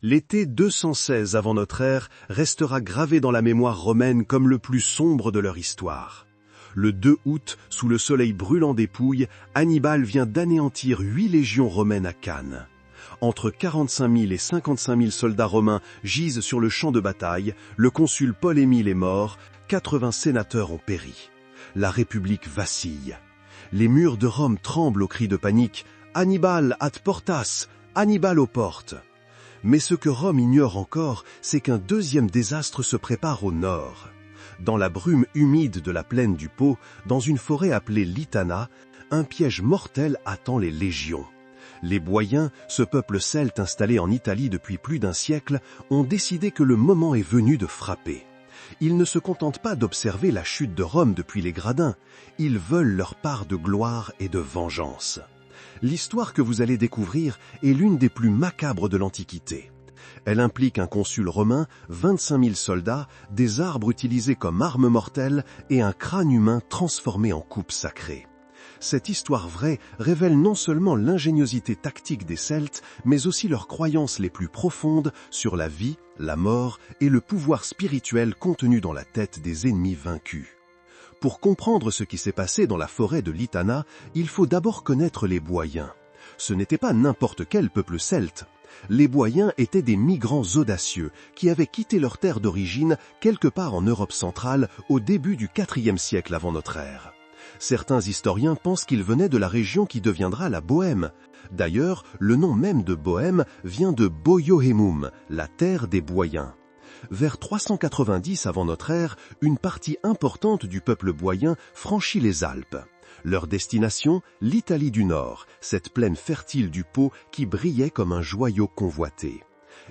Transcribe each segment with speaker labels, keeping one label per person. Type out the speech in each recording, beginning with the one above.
Speaker 1: L'été 216 avant notre ère restera gravé dans la mémoire romaine comme le plus sombre de leur histoire. Le 2 août, sous le soleil brûlant des Pouilles, Hannibal vient d'anéantir 8 légions romaines à Cannes. Entre 45 000 et 55 000 soldats romains gisent sur le champ de bataille, le consul Paul Émile est mort, 80 sénateurs ont péri. La République vacille. Les murs de Rome tremblent au cri de panique « Hannibal ad portas ! Hannibal aux portes !» Mais ce que Rome ignore encore, c'est qu'un deuxième désastre se prépare au nord. Dans la brume humide de la plaine du Pô, dans une forêt appelée Litana, un piège mortel attend les légions. Les Boiens, ce peuple celte installé en Italie depuis plus d'un siècle, ont décidé que le moment est venu de frapper. Ils ne se contentent pas d'observer la chute de Rome depuis les gradins, ils veulent leur part de gloire et de vengeance. L'histoire que vous allez découvrir est l'une des plus macabres de l'Antiquité. Elle implique un consul romain, 25 000 soldats, des arbres utilisés comme armes mortelles et un crâne humain transformé en coupe sacrée. Cette histoire vraie révèle non seulement l'ingéniosité tactique des Celtes, mais aussi leurs croyances les plus profondes sur la vie, la mort et le pouvoir spirituel contenu dans la tête des ennemis vaincus. Pour comprendre ce qui s'est passé dans la forêt de Litana, il faut d'abord connaître les Boiens. Ce n'était pas n'importe quel peuple celte. Les Boiens étaient des migrants audacieux qui avaient quitté leur terre d'origine quelque part en Europe centrale au début du IVe siècle avant notre ère. Certains historiens pensent qu'ils venaient de la région qui deviendra la Bohême. D'ailleurs, le nom même de Bohême vient de Boiohemum, la terre des Boiens. Vers 390 avant notre ère, une partie importante du peuple boien franchit les Alpes. Leur destination, l'Italie du Nord, cette plaine fertile du Pô qui brillait comme un joyau convoité.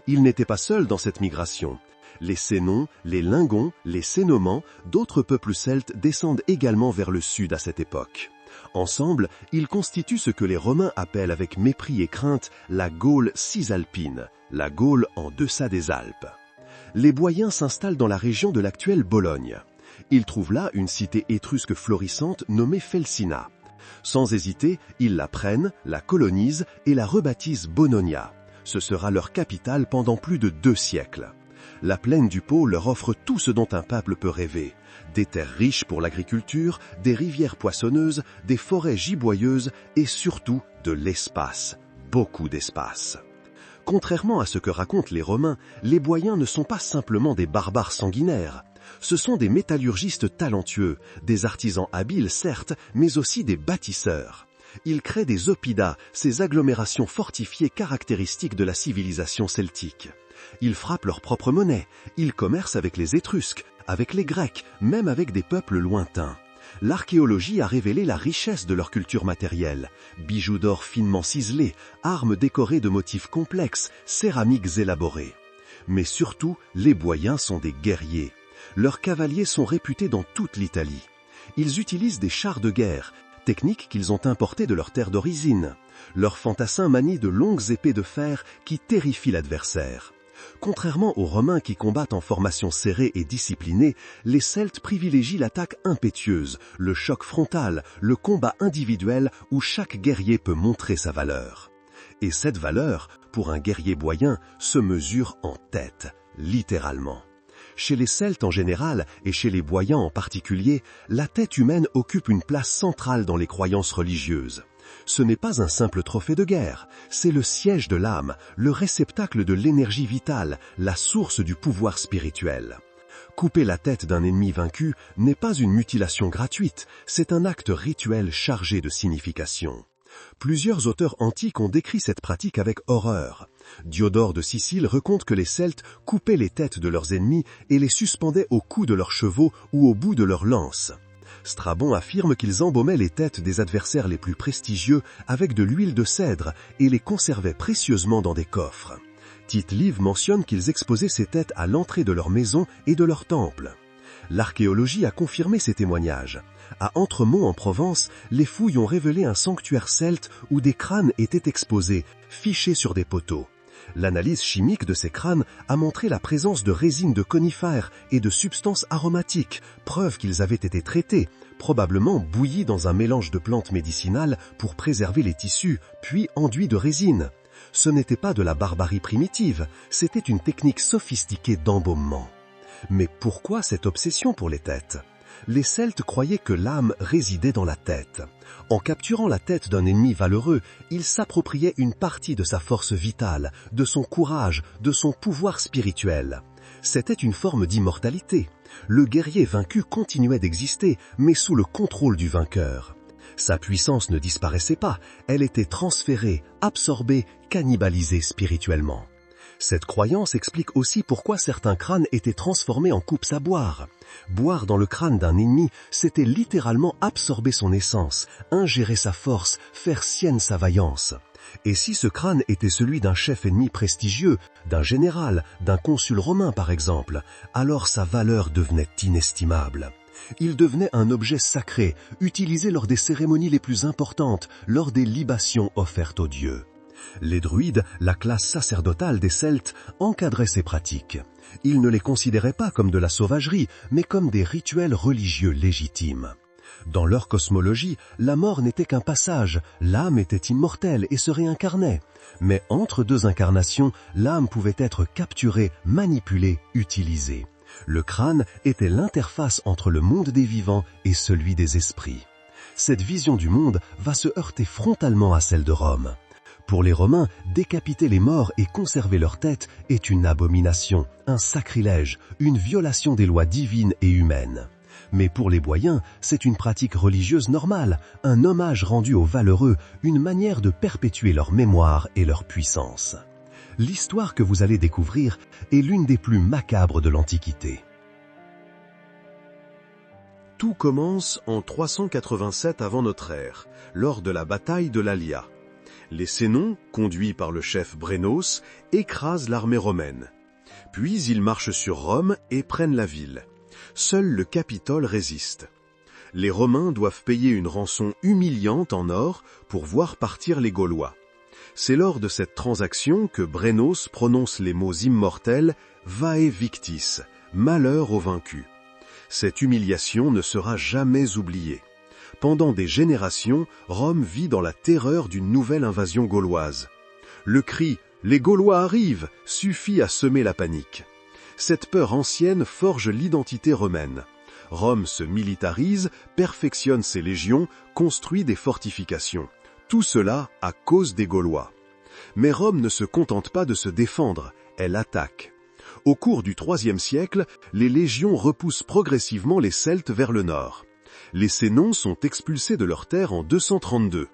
Speaker 1: Ils n'étaient pas seuls dans cette migration. Les Sénons, les Lingons, les Cénomans, d'autres peuples celtes descendent également vers le sud à cette époque. Ensemble, ils constituent ce que les Romains appellent avec mépris et crainte la Gaule cisalpine, la Gaule en deçà des Alpes. Les Boiens s'installent dans la région de l'actuelle Bologne. Ils trouvent là une cité étrusque florissante nommée Felsina. Sans hésiter, ils la prennent, la colonisent et la rebaptisent Bononia. Ce sera leur capitale pendant plus de 2 siècles. La plaine du Pô leur offre tout ce dont un peuple peut rêver. Des terres riches pour l'agriculture, des rivières poissonneuses, des forêts giboyeuses et surtout de l'espace. Beaucoup d'espace. Contrairement à ce que racontent les Romains, les Boiens ne sont pas simplement des barbares sanguinaires. Ce sont des métallurgistes talentueux, des artisans habiles certes, mais aussi des bâtisseurs. Ils créent des oppida, ces agglomérations fortifiées caractéristiques de la civilisation celtique. Ils frappent leur propre monnaie, ils commercent avec les Étrusques, avec les Grecs, même avec des peuples lointains. L'archéologie a révélé la richesse de leur culture matérielle. Bijoux d'or finement ciselés, armes décorées de motifs complexes, céramiques élaborées. Mais surtout, les Boiens sont des guerriers. Leurs cavaliers sont réputés dans toute l'Italie. Ils utilisent des chars de guerre, technique qu'ils ont importée de leur terre d'origine. Leurs fantassins manient de longues épées de fer qui terrifient l'adversaire. Contrairement aux Romains qui combattent en formation serrée et disciplinée, les Celtes privilégient l'attaque impétueuse, le choc frontal, le combat individuel où chaque guerrier peut montrer sa valeur. Et cette valeur, pour un guerrier boien, se mesure en tête, littéralement. Chez les Celtes en général, et chez les Boiens en particulier, la tête humaine occupe une place centrale dans les croyances religieuses. Ce n'est pas un simple trophée de guerre, c'est le siège de l'âme, le réceptacle de l'énergie vitale, la source du pouvoir spirituel. Couper la tête d'un ennemi vaincu n'est pas une mutilation gratuite, c'est un acte rituel chargé de signification. Plusieurs auteurs antiques ont décrit cette pratique avec horreur. Diodore de Sicile raconte que les Celtes coupaient les têtes de leurs ennemis et les suspendaient au cou de leurs chevaux ou au bout de leurs lances. Strabon affirme qu'ils embaumaient les têtes des adversaires les plus prestigieux avec de l'huile de cèdre et les conservaient précieusement dans des coffres. Tite-Live mentionne qu'ils exposaient ces têtes à l'entrée de leur maison et de leur temple. L'archéologie a confirmé ces témoignages. À Entremont en Provence, les fouilles ont révélé un sanctuaire celte où des crânes étaient exposés, fichés sur des poteaux. L'analyse chimique de ces crânes a montré la présence de résines de conifères et de substances aromatiques, preuve qu'ils avaient été traités, probablement bouillis dans un mélange de plantes médicinales pour préserver les tissus, puis enduits de résine. Ce n'était pas de la barbarie primitive, c'était une technique sophistiquée d'embaumement. Mais pourquoi cette obsession pour les têtes? Les Celtes croyaient que l'âme résidait dans la tête. En capturant la tête d'un ennemi valeureux, ils s'appropriaient une partie de sa force vitale, de son courage, de son pouvoir spirituel. C'était une forme d'immortalité. Le guerrier vaincu continuait d'exister, mais sous le contrôle du vainqueur. Sa puissance ne disparaissait pas, elle était transférée, absorbée, cannibalisée spirituellement. Cette croyance explique aussi pourquoi certains crânes étaient transformés en coupes à boire. Boire dans le crâne d'un ennemi, c'était littéralement absorber son essence, ingérer sa force, faire sienne sa vaillance. Et si ce crâne était celui d'un chef ennemi prestigieux, d'un général, d'un consul romain par exemple, alors sa valeur devenait inestimable. Il devenait un objet sacré, utilisé lors des cérémonies les plus importantes, lors des libations offertes aux dieux. Les druides, la classe sacerdotale des Celtes, encadraient ces pratiques. Ils ne les considéraient pas comme de la sauvagerie, mais comme des rituels religieux légitimes. Dans leur cosmologie, la mort n'était qu'un passage, l'âme était immortelle et se réincarnait. Mais entre deux incarnations, l'âme pouvait être capturée, manipulée, utilisée. Le crâne était l'interface entre le monde des vivants et celui des esprits. Cette vision du monde va se heurter frontalement à celle de Rome. Pour les Romains, décapiter les morts et conserver leur tête est une abomination, un sacrilège, une violation des lois divines et humaines. Mais pour les Boïens, c'est une pratique religieuse normale, un hommage rendu aux valeureux, une manière de perpétuer leur mémoire et leur puissance. L'histoire que vous allez découvrir est l'une des plus macabres de l'Antiquité. Tout commence en 387 avant notre ère, lors de la bataille de l'Alia. Les Sénons, conduits par le chef Brennos, écrasent l'armée romaine. Puis ils marchent sur Rome et prennent la ville. Seul le Capitole résiste. Les Romains doivent payer une rançon humiliante en or pour voir partir les Gaulois. C'est lors de cette transaction que Brennos prononce les mots immortels « Vae victis », malheur aux vaincus. Cette humiliation ne sera jamais oubliée. Pendant des générations, Rome vit dans la terreur d'une nouvelle invasion gauloise. Le cri « Les Gaulois arrivent !» suffit à semer la panique. Cette peur ancienne forge l'identité romaine. Rome se militarise, perfectionne ses légions, construit des fortifications. Tout cela à cause des Gaulois. Mais Rome ne se contente pas de se défendre, elle attaque. Au cours du IIIe siècle, les légions repoussent progressivement les Celtes vers le nord. Les Sénons sont expulsés de leurs terres en 232.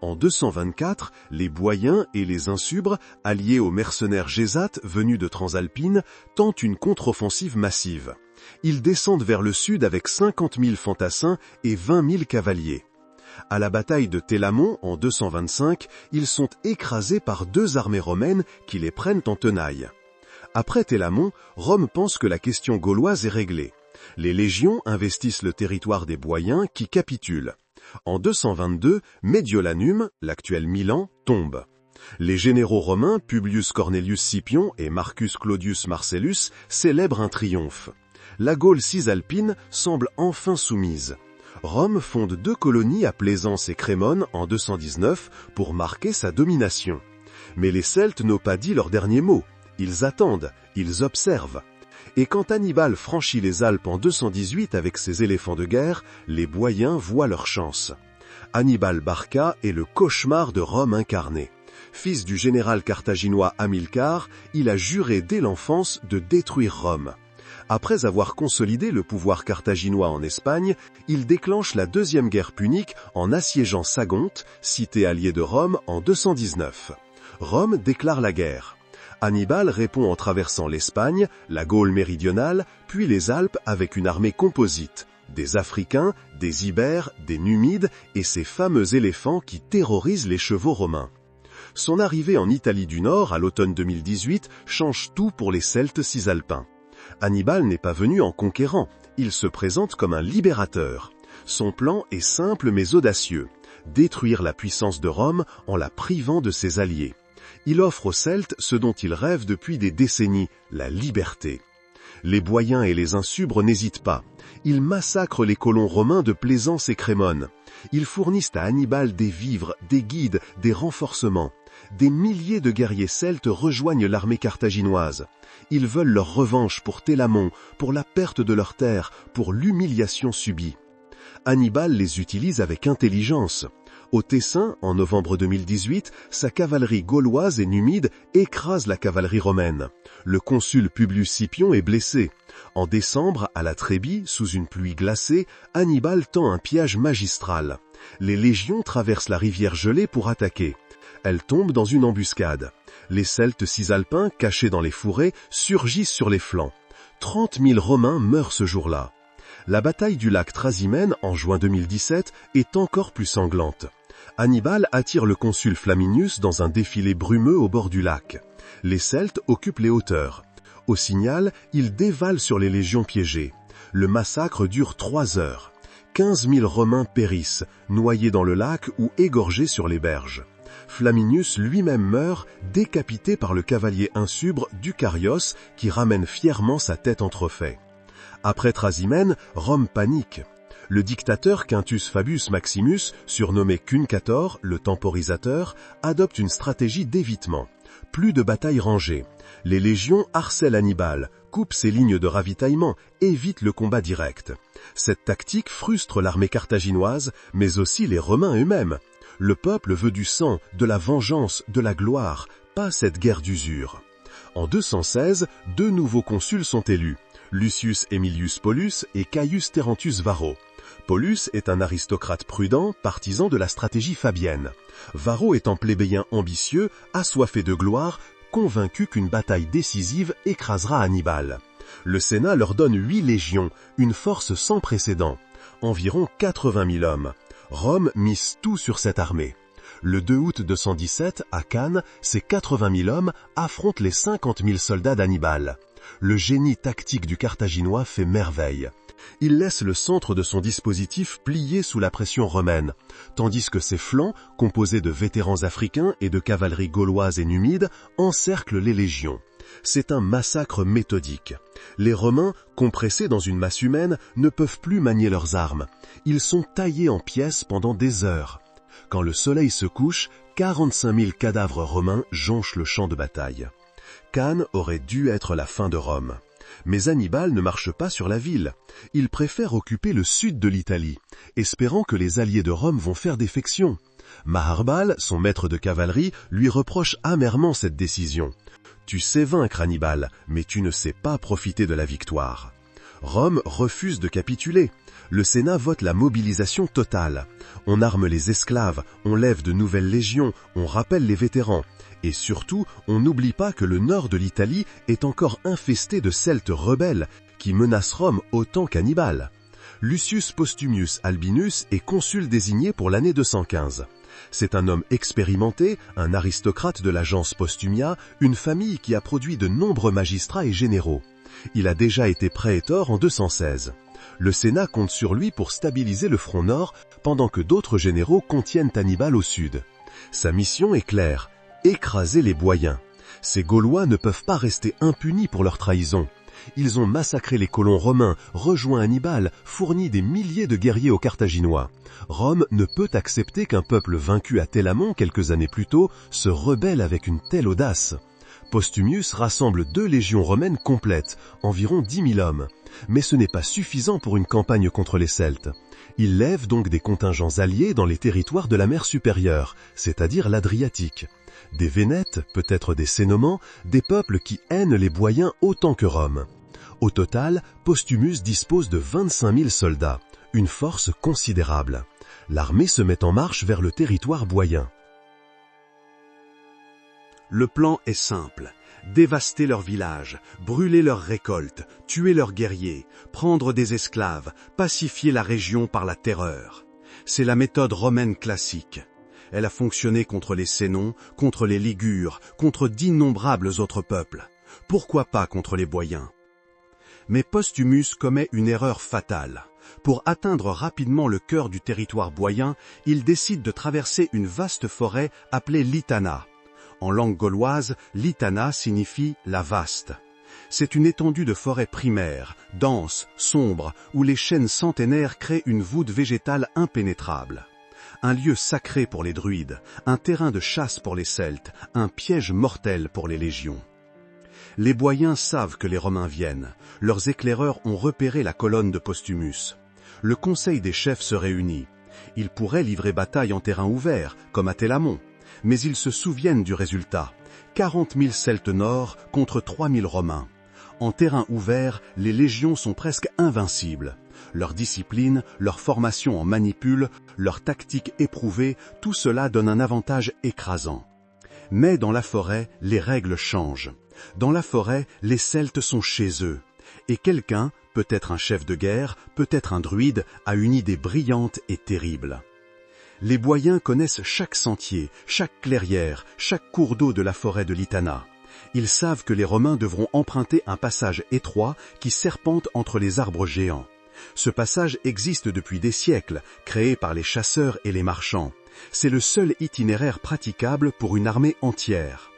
Speaker 1: En 224, les Boïens et les Insubres, alliés aux mercenaires Gésates venus de Transalpine, tentent une contre-offensive massive. Ils descendent vers le sud avec 50 000 fantassins et 20 000 cavaliers. À la bataille de Télamon en 225, ils sont écrasés par deux armées romaines qui les prennent en tenaille. Après Télamon, Rome pense que la question gauloise est réglée. Les légions investissent le territoire des Boïens qui capitulent. En 222, Mediolanum, l'actuel Milan, tombe. Les généraux romains Publius Cornelius Scipion et Marcus Claudius Marcellus célèbrent un triomphe. La Gaule cisalpine semble enfin soumise. Rome fonde deux colonies à Plaisance et Crémone en 219 pour marquer sa domination. Mais les Celtes n'ont pas dit leur dernier mot. Ils attendent, ils observent. Et quand Hannibal franchit les Alpes en 218 avec ses éléphants de guerre, les Boïens voient leur chance. Hannibal Barca est le cauchemar de Rome incarné. Fils du général carthaginois Hamilcar, il a juré dès l'enfance de détruire Rome. Après avoir consolidé le pouvoir carthaginois en Espagne, il déclenche la deuxième guerre punique en assiégeant Sagonte, cité alliée de Rome, en 219. Rome déclare la guerre. Hannibal répond en traversant l'Espagne, la Gaule méridionale, puis les Alpes avec une armée composite, des Africains, des Ibères, des Numides et ces fameux éléphants qui terrorisent les chevaux romains. Son arrivée en Italie du Nord à l'automne 2018 change tout pour les Celtes cisalpins. Hannibal n'est pas venu en conquérant, il se présente comme un libérateur. Son plan est simple mais audacieux, détruire la puissance de Rome en la privant de ses alliés. Il offre aux Celtes ce dont ils rêvent depuis des décennies, la liberté. Les Boïens et les Insubres n'hésitent pas. Ils massacrent les colons romains de Plaisance et Crémone. Ils fournissent à Hannibal des vivres, des guides, des renforcements. Des milliers de guerriers celtes rejoignent l'armée carthaginoise. Ils veulent leur revanche pour Télamon, pour la perte de leurs terres, pour l'humiliation subie. Hannibal les utilise avec intelligence. Au Tessin, en novembre 2018, sa cavalerie gauloise et numide écrase la cavalerie romaine. Le consul Publius Scipion est blessé. En décembre, à la Trébie, sous une pluie glacée, Hannibal tend un piège magistral. Les légions traversent la rivière gelée pour attaquer. Elles tombent dans une embuscade. Les Celtes cisalpins, cachés dans les fourrés, surgissent sur les flancs. 30 000 Romains meurent ce jour-là. La bataille du lac Trasimène, en juin 2017, est encore plus sanglante. Hannibal attire le consul Flaminius dans un défilé brumeux au bord du lac. Les Celtes occupent les hauteurs. Au signal, ils dévalent sur les légions piégées. Le massacre dure 3 heures. 15 000 Romains périssent, noyés dans le lac ou égorgés sur les berges. Flaminius lui-même meurt, décapité par le cavalier insubre Ducarios qui ramène fièrement sa tête en trophée. Après Trasimène, Rome panique. Le dictateur Quintus Fabius Maximus, surnommé Cunctator, le temporisateur, adopte une stratégie d'évitement. Plus de batailles rangées. Les légions harcèlent Hannibal, coupent ses lignes de ravitaillement, évitent le combat direct. Cette tactique frustre l'armée carthaginoise, mais aussi les Romains eux-mêmes. Le peuple veut du sang, de la vengeance, de la gloire, pas cette guerre d'usure. En 216, 2 nouveaux consuls sont élus. Lucius Aemilius Paulus et Caius Terentius Varro. Paulus est un aristocrate prudent, partisan de la stratégie fabienne. Varro est un plébéien ambitieux, assoiffé de gloire, convaincu qu'une bataille décisive écrasera Hannibal. Le Sénat leur donne 8 légions, une force sans précédent. Environ 80 000 hommes. Rome mise tout sur cette armée. Le 2 août 217, à Cannes, ces 80 000 hommes affrontent les 50 000 soldats d'Hannibal. Le génie tactique du Carthaginois fait merveille. Il laisse le centre de son dispositif plié sous la pression romaine, tandis que ses flancs, composés de vétérans africains et de cavalerie gauloise et numide, encerclent les légions. C'est un massacre méthodique. Les Romains, compressés dans une masse humaine, ne peuvent plus manier leurs armes. Ils sont taillés en pièces pendant des heures. Quand le soleil se couche, 45 000 cadavres romains jonchent le champ de bataille. Cannes aurait dû être la fin de Rome. Mais Hannibal ne marche pas sur la ville. Il préfère occuper le sud de l'Italie, espérant que les alliés de Rome vont faire défection. Maharbal, son maître de cavalerie, lui reproche amèrement cette décision. « Tu sais vaincre Hannibal, mais tu ne sais pas profiter de la victoire. » Rome refuse de capituler. Le Sénat vote la mobilisation totale. On arme les esclaves, on lève de nouvelles légions, on rappelle les vétérans. Et surtout, on n'oublie pas que le nord de l'Italie est encore infesté de Celtes rebelles qui menacent Rome autant qu'Hannibal. Lucius Postumius Albinus est consul désigné pour l'année 215. C'est un homme expérimenté, un aristocrate de l'agence Postumia, une famille qui a produit de nombreux magistrats et généraux. Il a déjà été praetor en 216. Le Sénat compte sur lui pour stabiliser le front nord, pendant que d'autres généraux contiennent Hannibal au sud. Sa mission est claire. Écraser les Boiens. Ces Gaulois ne peuvent pas rester impunis pour leur trahison. Ils ont massacré les colons romains, rejoint Hannibal, fourni des milliers de guerriers aux Carthaginois. Rome ne peut accepter qu'un peuple vaincu à Télamon quelques années plus tôt se rebelle avec une telle audace. Postumius rassemble 2 légions romaines complètes, environ 10 000 hommes. Mais ce n'est pas suffisant pour une campagne contre les Celtes. Il lève donc des contingents alliés dans les territoires de la mer supérieure, c'est-à-dire l'Adriatique. Des Vénètes, peut-être des Cénomans, des peuples qui hainent les Boiens autant que Rome. Au total, Postumus dispose de 25 000 soldats, une force considérable. L'armée se met en marche vers le territoire boien.
Speaker 2: Le plan est simple. Dévaster leurs villages, brûler leurs récoltes, tuer leurs guerriers, prendre des esclaves, pacifier la région par la terreur. C'est la méthode romaine classique. Elle a fonctionné contre les Sénons, contre les Ligures, contre d'innombrables autres peuples. Pourquoi pas contre les Boiens? Mais Postumus commet une erreur fatale. Pour atteindre rapidement le cœur du territoire boien, il décide de traverser une vaste forêt appelée Litana. En langue gauloise, Litana signifie « la vaste ». C'est une étendue de forêt primaire, dense, sombre, où les chênes centenaires créent une voûte végétale impénétrable. un lieu sacré pour les druides, un terrain de chasse pour les Celtes, un piège mortel pour les légions. Les Boyens savent que les Romains viennent. Leurs éclaireurs ont repéré la colonne de Postumus. Le conseil des chefs se réunit. Ils pourraient livrer bataille en terrain ouvert, comme à Télamon. Mais ils se souviennent du résultat. 40 000 Celtes nord contre 3 000 Romains. En terrain ouvert, les légions sont presque invincibles. Leur discipline, leur formation en manipule, leur tactique éprouvée, tout cela donne un avantage écrasant. Mais dans la forêt, les règles changent. Dans la forêt, les Celtes sont chez eux. Et quelqu'un, peut-être un chef de guerre, peut-être un druide, a une idée brillante et terrible. Les Boyens connaissent chaque sentier, chaque clairière, chaque cours d'eau de la forêt de Litana. Ils savent que les Romains devront emprunter un passage étroit qui serpente entre les arbres géants. Ce passage existe depuis des siècles, créé par les chasseurs et les marchands. C'est le seul itinéraire praticable pour une armée entière.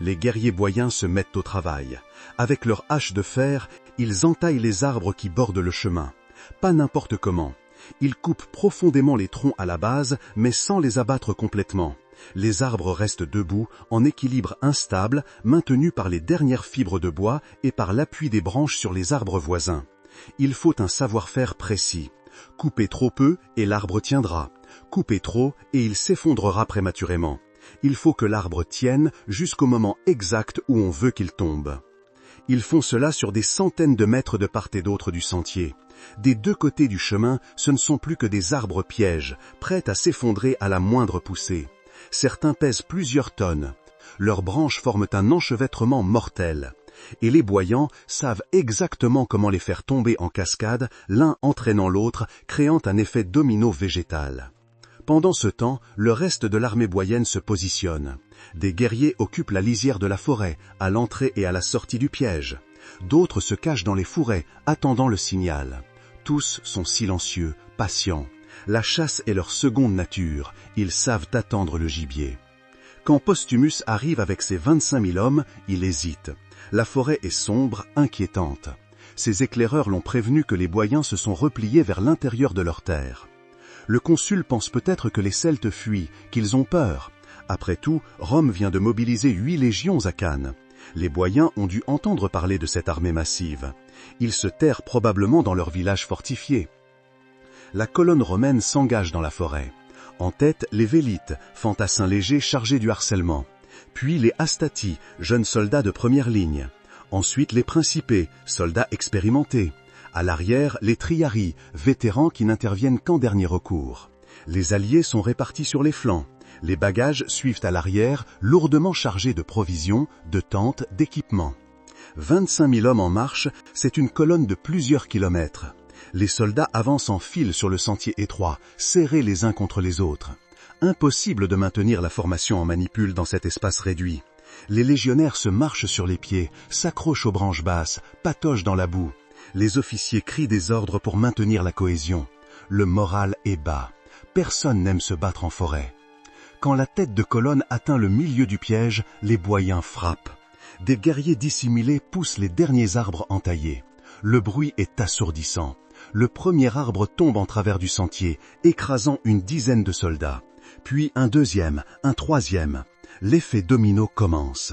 Speaker 2: Les guerriers boyens se mettent au travail. Avec leurs haches de fer, ils entaillent les arbres qui bordent le chemin. Pas n'importe comment. Ils coupent profondément les troncs à la base, mais sans les abattre complètement. Les arbres restent debout, en équilibre instable, maintenus par les dernières fibres de bois et par l'appui des branches sur les arbres voisins. Il faut un savoir-faire précis. Couper trop peu et l'arbre tiendra. Couper trop et il s'effondrera prématurément. Il faut que l'arbre tienne jusqu'au moment exact où on veut qu'il tombe. Ils font cela sur des centaines de mètres de part et d'autre du sentier. Des deux côtés du chemin, ce ne sont plus que des arbres pièges, prêts à s'effondrer à la moindre poussée. Certains pèsent plusieurs tonnes. Leurs branches forment un enchevêtrement mortel. Et les Boyens savent exactement comment les faire tomber en cascade, l'un entraînant l'autre, créant un effet domino végétal. Pendant ce temps, le reste de l'armée boyenne se positionne. Des guerriers occupent la lisière de la forêt, à l'entrée et à la sortie du piège. D'autres se cachent dans les fourrés, attendant le signal. Tous sont silencieux, patients. La chasse est leur seconde nature, ils savent attendre le gibier. Quand Postumus arrive avec ses 25 000 hommes, il hésite. La forêt est sombre, inquiétante. Ses éclaireurs l'ont prévenu que les Boyens se sont repliés vers l'intérieur de leur terre. Le consul pense peut-être que les Celtes fuient, qu'ils ont peur. Après tout, Rome vient de mobiliser 8 légions à Cannes. Les Boyens ont dû entendre parler de cette armée massive. Ils se terrent probablement dans leur village fortifié. La colonne romaine s'engage dans la forêt. En tête, les Vélites, fantassins légers chargés du harcèlement. Puis les Astati, jeunes soldats de première ligne. Ensuite les Principés, soldats expérimentés. À l'arrière, les Triarii, vétérans qui n'interviennent qu'en dernier recours. Les alliés sont répartis sur les flancs. Les bagages suivent à l'arrière, lourdement chargés de provisions, de tentes, d'équipements. 25 000 hommes en marche, c'est une colonne de plusieurs kilomètres. Les soldats avancent en file sur le sentier étroit, serrés les uns contre les autres. Impossible de maintenir la formation en manipule dans cet espace réduit. Les légionnaires se marchent sur les pieds, s'accrochent aux branches basses, patauchent dans la boue. Les officiers crient des ordres pour maintenir la cohésion. Le moral est bas. Personne n'aime se battre en forêt. Quand la tête de colonne atteint le milieu du piège, les Boyens frappent. Des guerriers dissimulés poussent les derniers arbres entaillés. Le bruit est assourdissant. Le premier arbre tombe en travers du sentier, écrasant une dizaine de soldats. Puis un deuxième, un troisième. L'effet domino commence.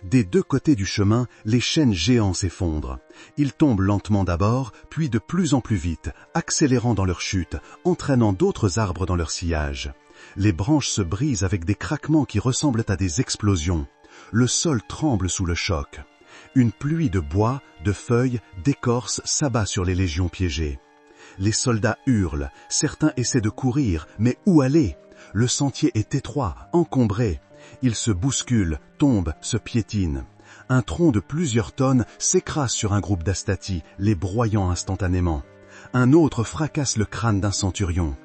Speaker 2: Des deux côtés du chemin, les chênes géants s'effondrent. Ils tombent lentement d'abord, puis de plus en plus vite, accélérant dans leur chute, entraînant d'autres arbres dans leur sillage. Les branches se brisent avec des craquements qui ressemblent à des explosions. Le sol tremble sous le choc. Une pluie de bois, de feuilles, d'écorces s'abat sur les légions piégées. Les soldats hurlent, certains essaient de courir, mais où aller? Le sentier est étroit, encombré. Ils se bousculent, tombent, se piétinent. Un tronc de plusieurs tonnes s'écrase sur un groupe d'Astati, les broyant instantanément. Un autre fracasse le crâne d'un centurion.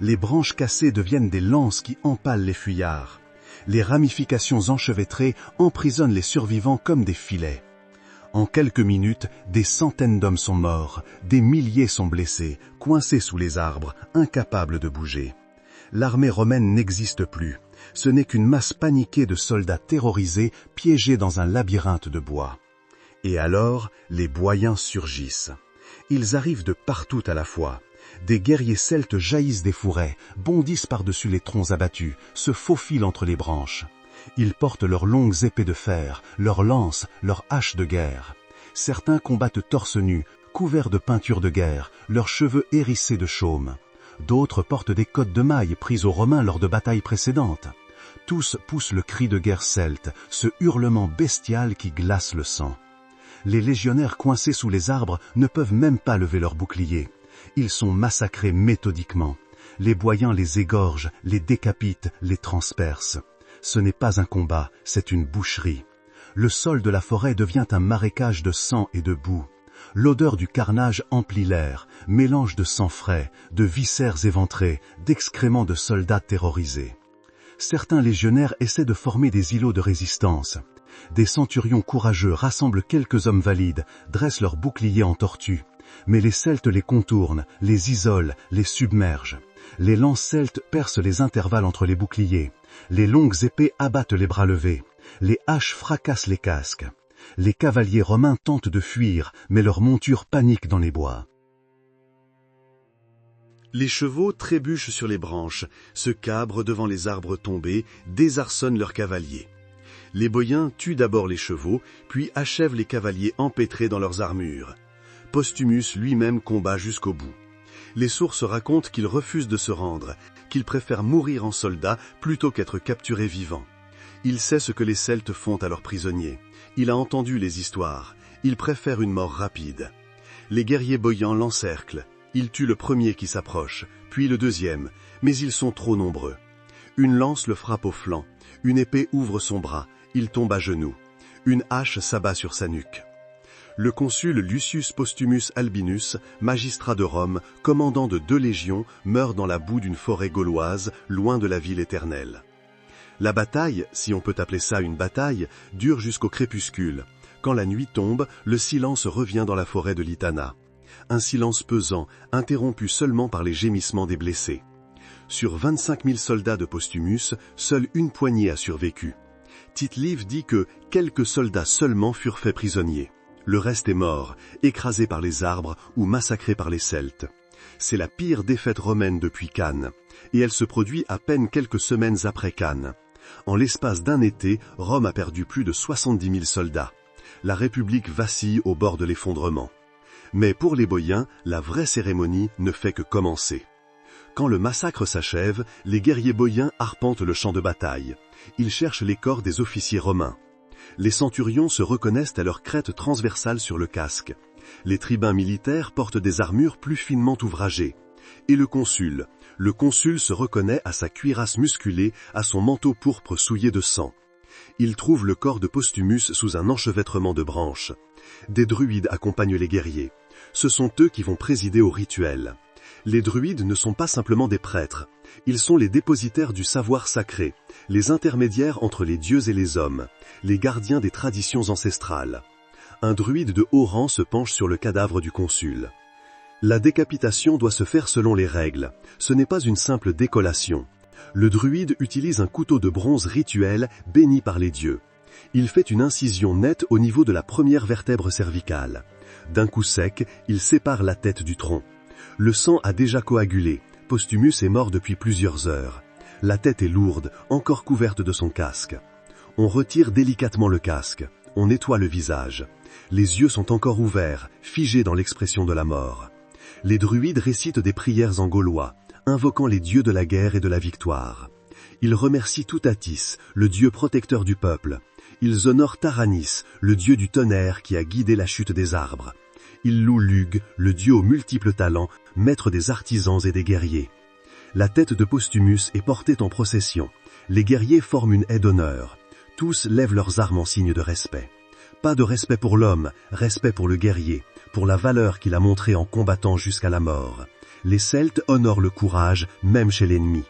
Speaker 2: Les branches cassées deviennent des lances qui empalent les fuyards. Les ramifications enchevêtrées emprisonnent les survivants comme des filets. En quelques minutes, des centaines d'hommes sont morts, des milliers sont blessés, coincés sous les arbres, incapables de bouger. L'armée romaine n'existe plus. Ce n'est qu'une masse paniquée de soldats terrorisés, piégés dans un labyrinthe de bois. Et alors, les Boyens surgissent. Ils arrivent de partout à la fois. Des guerriers celtes jaillissent des fourrés, bondissent par-dessus les troncs abattus, se faufilent entre les branches. Ils portent leurs longues épées de fer, leurs lances, leurs haches de guerre. Certains combattent torse nu, couverts de peintures de guerre, leurs cheveux hérissés de chaume. D'autres portent des cottes de mailles prises aux Romains lors de batailles précédentes. Tous poussent le cri de guerre celte, ce hurlement bestial qui glace le sang. Les légionnaires coincés sous les arbres ne peuvent même pas lever leurs boucliers. Ils sont massacrés méthodiquement. Les Boyens les égorgent, les décapitent, les transpercent. Ce n'est pas un combat, c'est une boucherie. Le sol de la forêt devient un marécage de sang et de boue. L'odeur du carnage emplit l'air, mélange de sang frais, de viscères éventrés, d'excréments de soldats terrorisés. Certains légionnaires essaient de former des îlots de résistance. Des centurions courageux rassemblent quelques hommes valides, dressent leurs boucliers en tortue. Mais les Celtes les contournent, les isolent, les submergent. Les lances celtes percent les intervalles entre les boucliers. Les longues épées abattent les bras levés. Les haches fracassent les casques. Les cavaliers romains tentent de fuir, mais leurs montures paniquent dans les bois.
Speaker 1: Les chevaux trébuchent sur les branches, se cabrent devant les arbres tombés, désarçonnent leurs cavaliers. Les Boyens tuent d'abord les chevaux, puis achèvent les cavaliers empêtrés dans leurs armures. Postumus lui-même combat jusqu'au bout. Les sources racontent qu'il refuse de se rendre, qu'il préfère mourir en soldat plutôt qu'être capturé vivant. Il sait ce que les Celtes font à leurs prisonniers. Il a entendu les histoires. Il préfère une mort rapide. Les guerriers boyans l'encerclent. Ils tuent le premier qui s'approche, puis le deuxième, mais ils sont trop nombreux. Une lance le frappe au flanc. Une épée ouvre son bras. Il tombe à genoux. Une hache s'abat sur sa nuque. Le consul Lucius Postumus Albinus, magistrat de Rome, commandant de 2 légions, meurt dans la boue d'une forêt gauloise, loin de la ville éternelle. La bataille, si on peut appeler ça une bataille, dure jusqu'au crépuscule. Quand la nuit tombe, le silence revient dans la forêt de Litana. Un silence pesant, interrompu seulement par les gémissements des blessés. Sur 25 000 soldats de Postumus, seule une poignée a survécu. Tite-Live dit que quelques soldats seulement furent faits prisonniers. Le reste est mort, écrasé par les arbres ou massacré par les Celtes. C'est la pire défaite romaine depuis Cannes, et elle se produit à peine quelques semaines après Cannes. En l'espace d'un été, Rome a perdu plus de 70 000 soldats. La République vacille au bord de l'effondrement. Mais pour les Boyens, la vraie cérémonie ne fait que commencer. Quand le massacre s'achève, les guerriers boyens arpentent le champ de bataille. Ils cherchent les corps des officiers romains. Les centurions se reconnaissent à leur crête transversale sur le casque. Les tribuns militaires portent des armures plus finement ouvragées. Et le consul se reconnaît à sa cuirasse musculée, à son manteau pourpre souillé de sang. Il trouve le corps de Postumus sous un enchevêtrement de branches. Des druides accompagnent les guerriers. Ce sont eux qui vont présider au rituel. Les druides ne sont pas simplement des prêtres. Ils sont les dépositaires du savoir sacré, les intermédiaires entre les dieux et les hommes, les gardiens des traditions ancestrales. Un druide de haut rang se penche sur le cadavre du consul. La décapitation doit se faire selon les règles. Ce n'est pas une simple décollation. Le druide utilise un couteau de bronze rituel béni par les dieux. Il fait une incision nette au niveau de la première vertèbre cervicale. D'un coup sec, il sépare la tête du tronc. Le sang a déjà coagulé. Postumus est mort depuis plusieurs heures. La tête est lourde, encore couverte de son casque. On retire délicatement le casque. On nettoie le visage. Les yeux sont encore ouverts, figés dans l'expression de la mort. Les druides récitent des prières en gaulois, invoquant les dieux de la guerre et de la victoire. Ils remercient Toutatis, le dieu protecteur du peuple. Ils honorent Taranis, le dieu du tonnerre qui a guidé la chute des arbres. Ils louent Lug, le dieu aux multiples talents, maître des artisans et des guerriers. La tête de Postumus est portée en procession. Les guerriers forment une haie d'honneur. Tous lèvent leurs armes en signe de respect. Pas de respect pour l'homme, respect pour le guerrier, pour la valeur qu'il a montrée en combattant jusqu'à la mort. Les Celtes honorent le courage, même chez l'ennemi.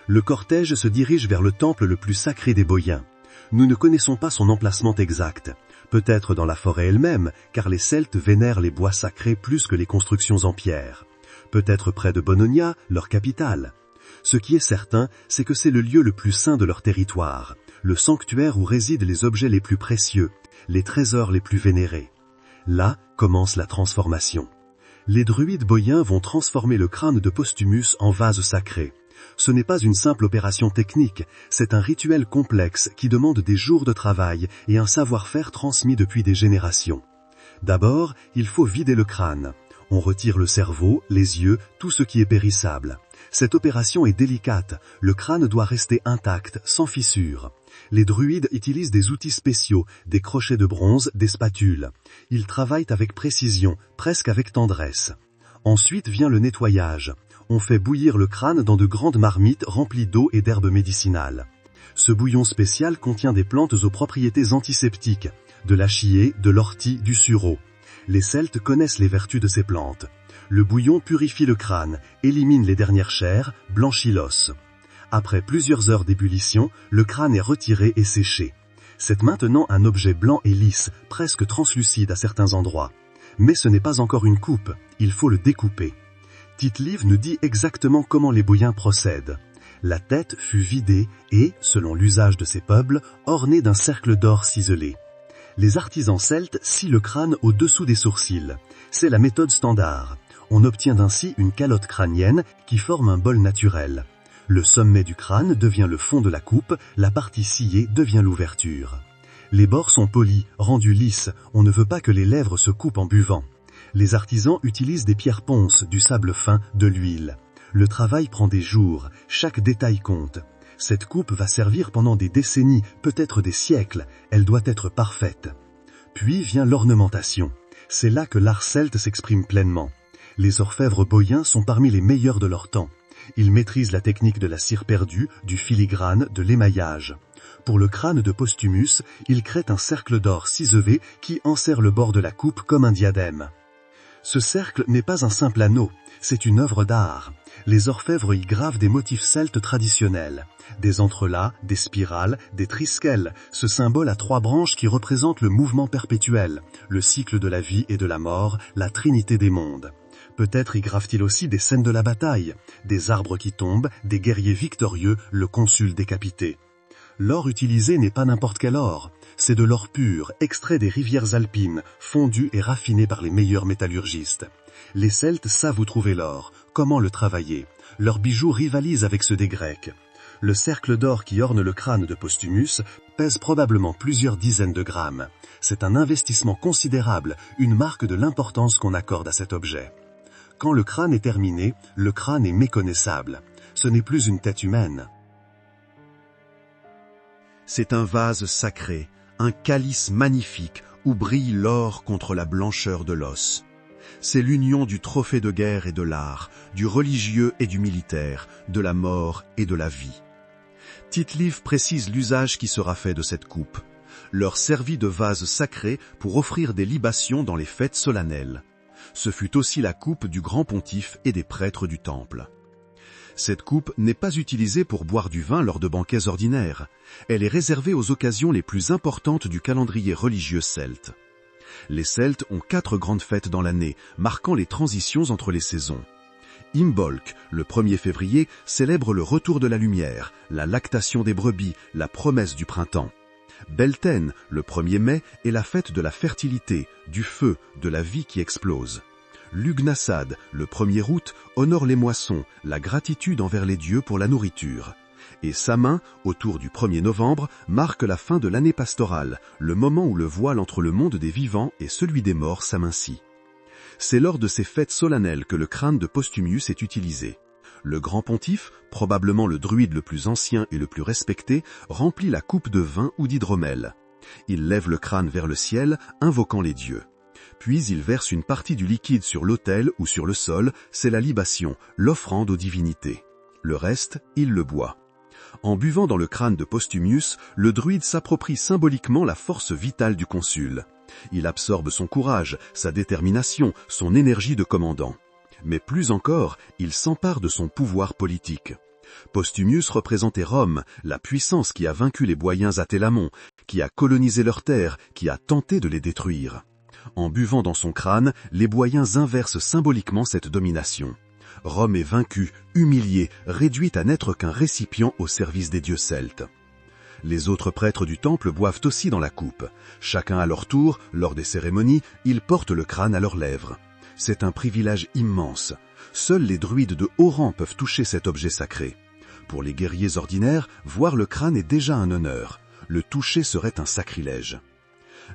Speaker 1: Le cortège se dirige vers le temple le plus sacré des Boyens. Nous ne connaissons pas son emplacement exact. Peut-être dans la forêt elle-même, car les Celtes vénèrent les bois sacrés plus que les constructions en pierre. Peut-être près de Bononia, leur capitale. Ce qui est certain, c'est que c'est le lieu le plus saint de leur territoire, le sanctuaire où résident les objets les plus précieux, les trésors les plus vénérés. Là commence la transformation.
Speaker 2: Les druides boïens vont transformer le crâne de Postumus en vase sacré. Ce n'est pas une simple opération technique, c'est un rituel complexe qui demande des jours de travail et un savoir-faire transmis depuis des générations. D'abord, il faut vider le crâne. On retire le cerveau, les yeux, tout ce qui est périssable. Cette opération est délicate, le crâne doit rester intact, sans fissure. Les druides utilisent des outils spéciaux, des crochets de bronze, des spatules. Ils travaillent avec précision, presque avec tendresse. Ensuite vient le nettoyage. On fait bouillir le crâne dans de grandes marmites remplies d'eau et d'herbes médicinales. Ce bouillon spécial contient des plantes aux propriétés antiseptiques, de la chiée, de l'ortie, du sureau. Les Celtes connaissent les vertus de ces plantes. Le bouillon purifie le crâne, élimine les dernières chairs, blanchit l'os. Après plusieurs heures d'ébullition, le crâne est retiré et séché. C'est maintenant un objet blanc et lisse, presque translucide à certains endroits. Mais ce n'est pas encore une coupe, il faut le découper. Tite-Live nous dit exactement comment les boïens procèdent. La tête fut vidée et, selon l'usage de ces peuples, ornée d'un cercle d'or ciselé. Les artisans celtes scient le crâne au-dessous des sourcils. C'est la méthode standard. On obtient ainsi une calotte crânienne qui forme un bol naturel. Le sommet du crâne devient le fond de la coupe, la partie sciée devient l'ouverture. Les bords sont polis, rendus lisses, on ne veut pas que les lèvres se coupent en buvant. Les artisans utilisent des pierres ponces, du sable fin, de l'huile. Le travail prend des jours, chaque détail compte. Cette coupe va servir pendant des décennies, peut-être des siècles, elle doit être parfaite. Puis vient l'ornementation. C'est là que l'art celte s'exprime pleinement. Les orfèvres boïens sont parmi les meilleurs de leur temps. Ils maîtrisent la technique de la cire perdue, du filigrane, de l'émaillage. Pour le crâne de Postumus, ils créent un cercle d'or ciselé qui enserre le bord de la coupe comme un diadème. Ce cercle n'est pas un simple anneau, c'est une œuvre d'art. Les orfèvres y gravent des motifs celtes traditionnels. Des entrelacs, des spirales, des trisquelles, ce symbole à 3 branches qui représente le mouvement perpétuel, le cycle de la vie et de la mort, la trinité des mondes. Peut-être y grave-t-il aussi des scènes de la bataille, des arbres qui tombent, des guerriers victorieux, le consul décapité. L'or utilisé n'est pas n'importe quel or, c'est de l'or pur, extrait des rivières alpines, fondu et raffiné par les meilleurs métallurgistes. Les Celtes savent où trouver l'or, comment le travailler. Leurs bijoux rivalisent avec ceux des Grecs. Le cercle d'or qui orne le crâne de Postumus pèse probablement plusieurs dizaines de grammes. C'est un investissement considérable, une marque de l'importance qu'on accorde à cet objet. Quand le crâne est terminé, le crâne est méconnaissable. Ce n'est plus une tête humaine.
Speaker 1: C'est un vase sacré, un calice magnifique où brille l'or contre la blancheur de l'os. C'est l'union du trophée de guerre et de l'art, du religieux et du militaire, de la mort et de la vie. Tite-Live précise l'usage qui sera fait de cette coupe. Leur servit de vase sacré pour offrir des libations dans les fêtes solennelles. Ce fut aussi la coupe du grand pontife et des prêtres du temple. Cette coupe n'est pas utilisée pour boire du vin lors de banquets ordinaires. Elle est réservée aux occasions les plus importantes du calendrier religieux celte. Les Celtes ont 4 grandes fêtes dans l'année, marquant les transitions entre les saisons. Imbolc, le 1er février, célèbre le retour de la lumière, la lactation des brebis, la promesse du printemps. Beltane, le 1er mai, est la fête de la fertilité, du feu, de la vie qui explose. Lughnasadh, le 1er août, honore les moissons, la gratitude envers les dieux pour la nourriture. Et Samin, autour du 1er novembre, marque la fin de l'année pastorale, le moment où le voile entre le monde des vivants et celui des morts s'amincit. C'est lors de ces fêtes solennelles que le crâne de Postumius est utilisé. Le grand pontife, probablement le druide le plus ancien et le plus respecté, remplit la coupe de vin ou d'hydromel. Il lève le crâne vers le ciel, invoquant les dieux. Puis il verse une partie du liquide sur l'autel ou sur le sol, c'est la libation, l'offrande aux divinités. Le reste, il le boit. En buvant dans le crâne de Postumius, le druide s'approprie symboliquement la force vitale du consul. Il absorbe son courage, sa détermination, son énergie de commandant. Mais plus encore, il s'empare de son pouvoir politique. Postumius représentait Rome, la puissance qui a vaincu les Boïens à Télamon, qui a colonisé leurs terres, qui a tenté de les détruire. En buvant dans son crâne, les Boïens inversent symboliquement cette domination. Rome est vaincue, humiliée, réduite à n'être qu'un récipient au service des dieux celtes. Les autres prêtres du temple boivent aussi dans la coupe. Chacun à leur tour, lors des cérémonies, ils portent le crâne à leurs lèvres.
Speaker 2: C'est un privilège immense. Seuls les druides de haut rang peuvent toucher cet objet sacré. Pour les guerriers ordinaires, voir le crâne est déjà un honneur. Le toucher serait un sacrilège.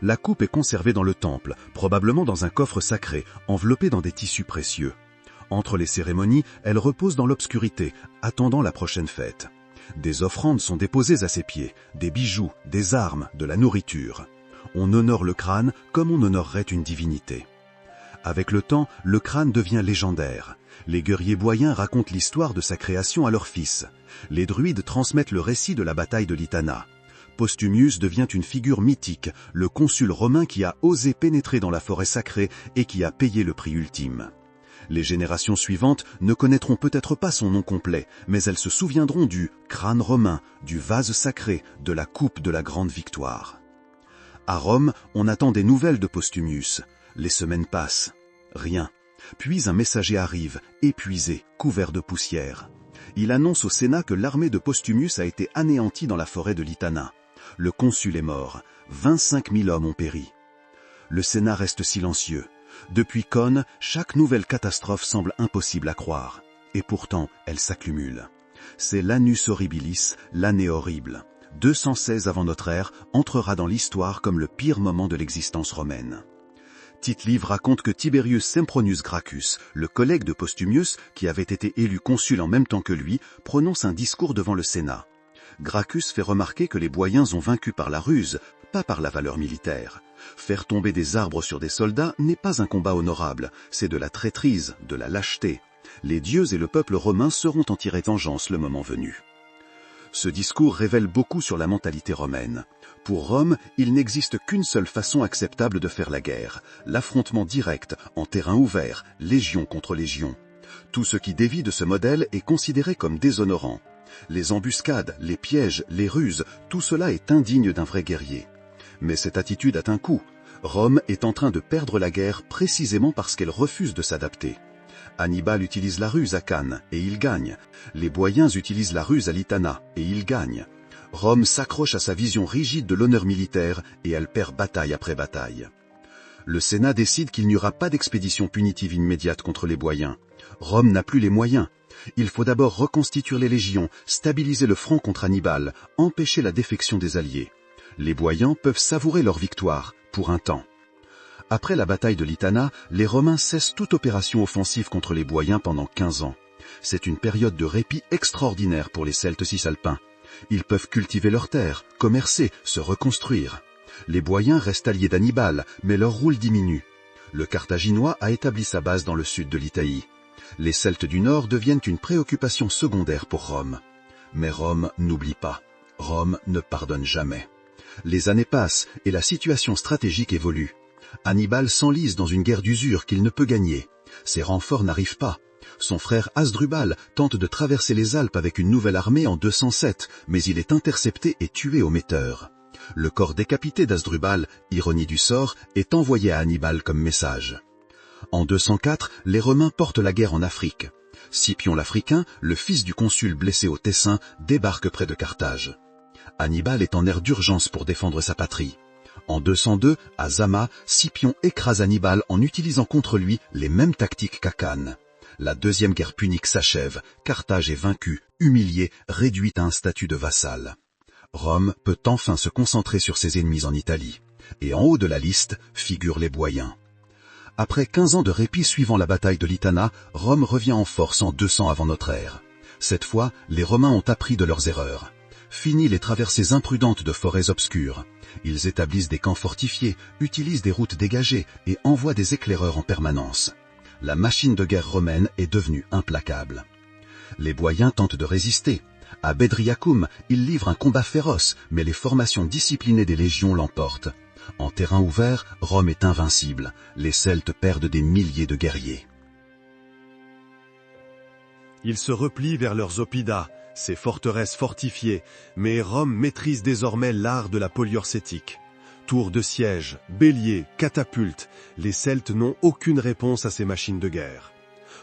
Speaker 2: La coupe est conservée dans le temple, probablement dans un coffre sacré, enveloppé dans des tissus précieux. Entre les cérémonies, elle repose dans l'obscurité, attendant la prochaine fête. Des offrandes sont déposées à ses pieds, des bijoux, des armes, de la nourriture. On honore le crâne comme on honorerait une divinité. Avec le temps, le crâne devient légendaire. Les guerriers boyens racontent l'histoire de sa création à leurs fils. Les druides transmettent le récit de la bataille de Litana. Postumius devient une figure mythique, le consul romain qui a osé pénétrer dans la forêt sacrée et qui a payé le prix ultime. Les générations suivantes ne connaîtront peut-être pas son nom complet, mais elles se souviendront du crâne romain, du vase sacré, de la coupe de la grande victoire. À Rome, on attend des nouvelles de Postumius. Les semaines passent. Rien. Puis un messager arrive, épuisé, couvert de poussière. Il annonce au Sénat que l'armée de Postumius a été anéantie dans la forêt de Litana. Le consul est mort. 25 000 hommes ont péri. Le Sénat reste silencieux. Depuis Cône, chaque nouvelle catastrophe semble impossible à croire. Et pourtant, elle s'accumule. C'est l'annus horribilis, l'année horrible. 216 avant notre ère entrera dans l'histoire comme le pire moment de l'existence romaine. Tite-Live raconte que Tiberius Sempronius Gracchus, le collègue de Postumius, qui avait été élu consul en même temps que lui, prononce un discours devant le Sénat. Gracchus fait remarquer que les Boiens ont vaincu par la ruse, pas par la valeur militaire. Faire tomber des arbres sur des soldats n'est pas un combat honorable, c'est de la traîtrise, de la lâcheté. Les dieux et le peuple romain sauront en tirer vengeance le moment venu. Ce discours révèle beaucoup sur la mentalité romaine. Pour Rome, il n'existe qu'une seule façon acceptable de faire la guerre, l'affrontement direct, en terrain ouvert, légion contre légion. Tout ce qui dévie de ce modèle est considéré comme déshonorant. Les embuscades, les pièges, les ruses, tout cela est indigne d'un vrai guerrier. Mais cette attitude a un coût. Rome est en train de perdre la guerre précisément parce qu'elle refuse de s'adapter. Hannibal utilise la ruse à Cannes, et il gagne. Les Boiens utilisent la ruse à Litana, et ils gagnent. Rome s'accroche à sa vision rigide de l'honneur militaire, et elle perd bataille après bataille. Le Sénat décide qu'il n'y aura pas d'expédition punitive immédiate contre les Boiens. Rome n'a plus les moyens. Il faut d'abord reconstituer les légions, stabiliser le front contre Hannibal, empêcher la défection des alliés. Les Boiens peuvent savourer leur victoire, pour un temps. Après la bataille de Litana, les Romains cessent toute opération offensive contre les Boiens pendant 15 ans. C'est une période de répit extraordinaire pour les Celtes cisalpins. Ils peuvent cultiver leurs terres, commercer, se reconstruire. Les Boiens restent alliés d'Hannibal, mais leur rôle diminue. Le Carthaginois a établi sa base dans le sud de l'Italie. Les Celtes du Nord deviennent une préoccupation secondaire pour Rome. Mais Rome n'oublie pas. Rome ne pardonne jamais. Les années passent et la situation stratégique évolue. Hannibal s'enlise dans une guerre d'usure qu'il ne peut gagner. Ses renforts n'arrivent pas. Son frère Hasdrubal tente de traverser les Alpes avec une nouvelle armée en 207, mais il est intercepté et tué au Méteur. Le corps décapité d'Hasdrubal, ironie du sort, est envoyé à Hannibal comme message. En 204, les Romains portent la guerre en Afrique. Scipion l'Africain, le fils du consul blessé au Tessin, débarque près de Carthage. Hannibal est en ère d'urgence pour défendre sa patrie. En 202, à Zama, Scipion écrase Hannibal en utilisant contre lui les mêmes tactiques qu'à Cannes. La deuxième guerre punique s'achève, Carthage est vaincue, humiliée, réduite à un statut de vassal. Rome peut enfin se concentrer sur ses ennemis en Italie. Et en haut de la liste figurent les Boiens. Après 15 ans de répit suivant la bataille de Litana, Rome revient en force en 200 avant notre ère. Cette fois, les Romains ont appris de leurs erreurs. Fini les traversées imprudentes de forêts obscures. Ils établissent des camps fortifiés, utilisent des routes dégagées et envoient des éclaireurs en permanence. La machine de guerre romaine est devenue implacable. Les Boiens tentent de résister. À Bedriacum, ils livrent un combat féroce, mais les formations disciplinées des légions l'emportent. En terrain ouvert, Rome est invincible. Les Celtes perdent des milliers de guerriers.
Speaker 1: Ils se replient vers leurs oppidas, ces forteresses fortifiées, mais Rome maîtrise désormais l'art de la poliorcétique. Tours de siège, béliers, catapultes, les Celtes n'ont aucune réponse à ces machines de guerre.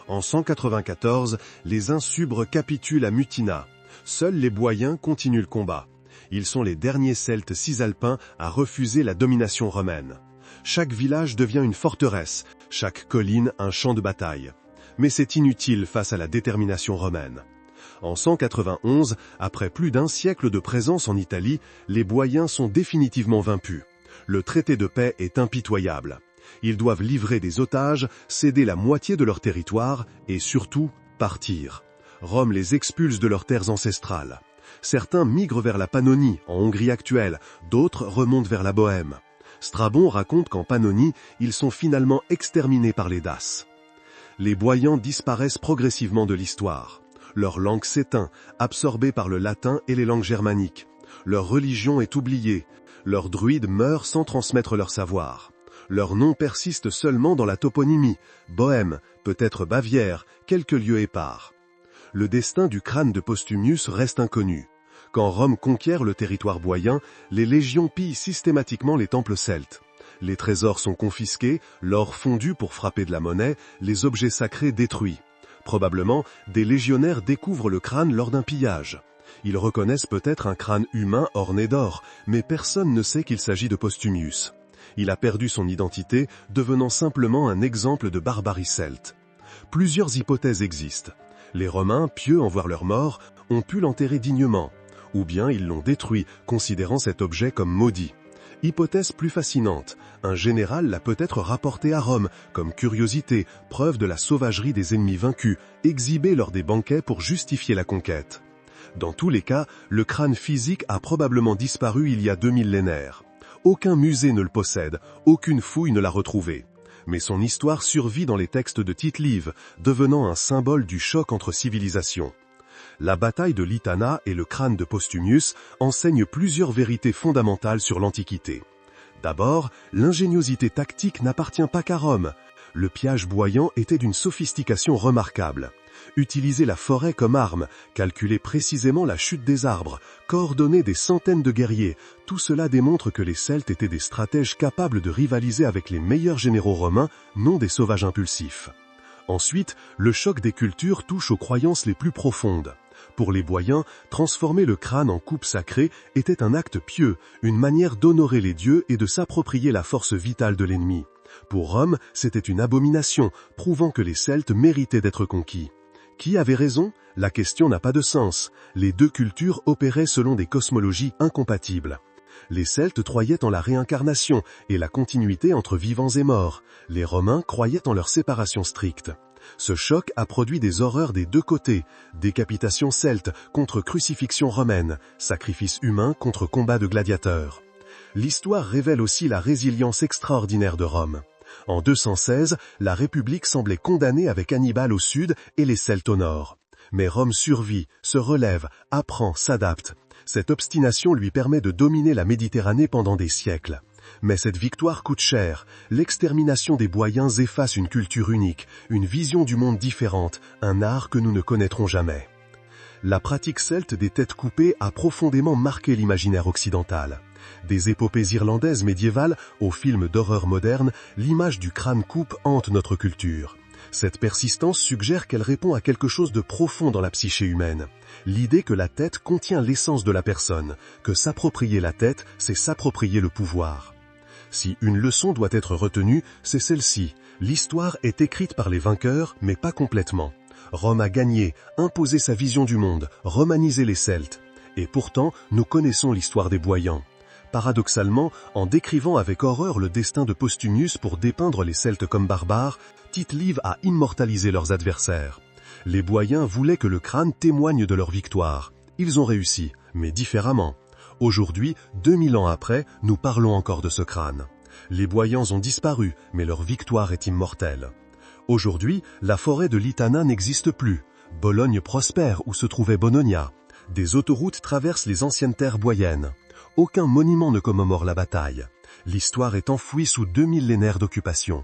Speaker 1: En 194, les Insubres capitulent à Mutina. Seuls les Boiens continuent le combat. Ils sont les derniers Celtes cisalpins à refuser la domination romaine. Chaque village devient une forteresse, chaque colline un champ de bataille. Mais c'est inutile face à la détermination romaine. En 191, après plus d'un siècle de présence en Italie, les Boïens sont définitivement vaincus. Le traité de paix est impitoyable. Ils doivent livrer des otages, céder la moitié de leur territoire et surtout partir. Rome les expulse de leurs terres ancestrales. Certains migrent vers la Pannonie, en Hongrie actuelle, d'autres remontent vers la Bohême. Strabon raconte qu'en Pannonie, ils sont finalement exterminés par les Daces. Les Boïens disparaissent progressivement de l'histoire. Leur langue s'éteint, absorbée par le latin et les langues germaniques. Leur religion est oubliée. Leurs druides meurent sans transmettre leur savoir. Leur nom persiste seulement dans la toponymie, Bohême, peut-être Bavière, quelques lieux épars. Le destin du crâne de Postumius reste inconnu. Quand Rome conquiert le territoire boïen, les légions pillent systématiquement les temples celtes. Les trésors sont confisqués, l'or fondu pour frapper de la monnaie, les objets sacrés détruits. Probablement, des légionnaires découvrent le crâne lors d'un pillage. Ils reconnaissent peut-être un crâne humain orné d'or, mais personne ne sait qu'il s'agit de Postumius. Il a perdu son identité, devenant simplement un exemple de barbarie celte. Plusieurs hypothèses existent. Les Romains, pieux en voir leur mort, ont pu l'enterrer dignement, ou bien ils l'ont détruit, considérant cet objet comme maudit. Hypothèse plus fascinante, un général l'a peut-être rapporté à Rome, comme curiosité, preuve de la sauvagerie des ennemis vaincus, exhibé lors des banquets pour justifier la conquête. Dans tous les cas, le crâne physique a probablement disparu il y a 2 millénaires. Aucun musée ne le possède, aucune fouille ne l'a retrouvé. Mais son histoire survit dans les textes de Tite-Live, devenant un symbole du choc entre civilisations. La bataille de Litana et le crâne de Postumius enseignent plusieurs vérités fondamentales sur l'Antiquité. D'abord, l'ingéniosité tactique n'appartient pas qu'à Rome. Le pillage boïan était d'une sophistication remarquable. Utiliser la forêt comme arme, calculer précisément la chute des arbres, coordonner des centaines de guerriers, tout cela démontre que les Celtes étaient des stratèges capables de rivaliser avec les meilleurs généraux romains, non des sauvages impulsifs. Ensuite, le choc des cultures touche aux croyances les plus profondes. Pour les Boïens, transformer le crâne en coupe sacrée était un acte pieux, une manière d'honorer les dieux et de s'approprier la force vitale de l'ennemi. Pour Rome, c'était une abomination, prouvant que les Celtes méritaient d'être conquis. Qui avait raison? La question n'a pas de sens. Les deux cultures opéraient selon des cosmologies incompatibles. Les Celtes croyaient en la réincarnation et la continuité entre vivants et morts. Les Romains croyaient en leur séparation stricte. Ce choc a produit des horreurs des deux côtés, décapitation celte contre crucifixion romaine, sacrifice humain contre combat de gladiateurs. L'histoire révèle aussi la résilience extraordinaire de Rome. En 216, la République semblait condamnée avec Hannibal au sud et les Celtes au nord. Mais Rome survit, se relève, apprend, s'adapte. Cette obstination lui permet de dominer la Méditerranée pendant des siècles. Mais cette victoire coûte cher. L'extermination des Boïens efface une culture unique, une vision du monde différente, un art que nous ne connaîtrons jamais. La pratique celte des têtes coupées a profondément marqué l'imaginaire occidental. Des épopées irlandaises médiévales aux films d'horreur moderne, l'image du crâne coupe hante notre culture. Cette persistance suggère qu'elle répond à quelque chose de profond dans la psyché humaine. L'idée que la tête contient l'essence de la personne, que s'approprier la tête, c'est s'approprier le pouvoir. Si une leçon doit être retenue, c'est celle-ci. L'histoire est écrite par les vainqueurs, mais pas complètement. Rome a gagné, imposé sa vision du monde, romanisé les Celtes. Et pourtant, nous connaissons l'histoire des Boïens. Paradoxalement, en décrivant avec horreur le destin de Postumius pour dépeindre les Celtes comme barbares, Tite-Live a immortalisé leurs adversaires. Les Boïens voulaient que le crâne témoigne de leur victoire. Ils ont réussi, mais différemment. Aujourd'hui, 2000 ans après, nous parlons encore de ce crâne. Les Boïens ont disparu, mais leur victoire est immortelle. Aujourd'hui, la forêt de Litana n'existe plus. Bologne prospère où se trouvait Bononia. Des autoroutes traversent les anciennes terres boïennes. Aucun monument ne commémore la bataille. L'histoire est enfouie sous 2 millénaires d'occupation.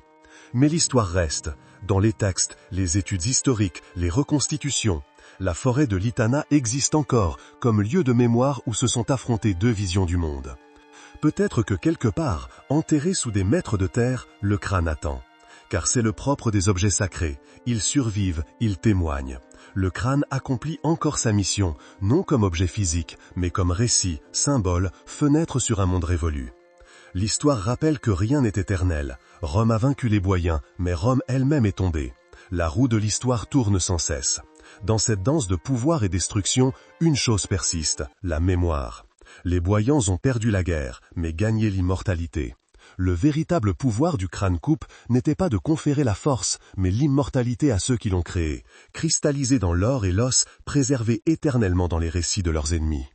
Speaker 1: Mais l'histoire reste. Dans les textes, les études historiques, les reconstitutions. La forêt de Litana existe encore comme lieu de mémoire où se sont affrontées deux visions du monde. Peut-être que quelque part, enterré sous des mètres de terre, le crâne attend. Car c'est le propre des objets sacrés. Ils survivent, ils témoignent. Le crâne accomplit encore sa mission, non comme objet physique, mais comme récit, symbole, fenêtre sur un monde révolu.
Speaker 2: L'histoire rappelle que rien n'est éternel. Rome a vaincu les Boïens, mais Rome elle-même est tombée. La roue de l'histoire tourne sans cesse. Dans cette danse de pouvoir et destruction, une chose persiste, la mémoire. Les Boïens ont perdu la guerre, mais gagné l'immortalité. Le véritable pouvoir du crâne-coupe n'était pas de conférer la force, mais l'immortalité à ceux qui l'ont créé, cristallisée dans l'or et l'os, préservée éternellement dans les récits de leurs ennemis.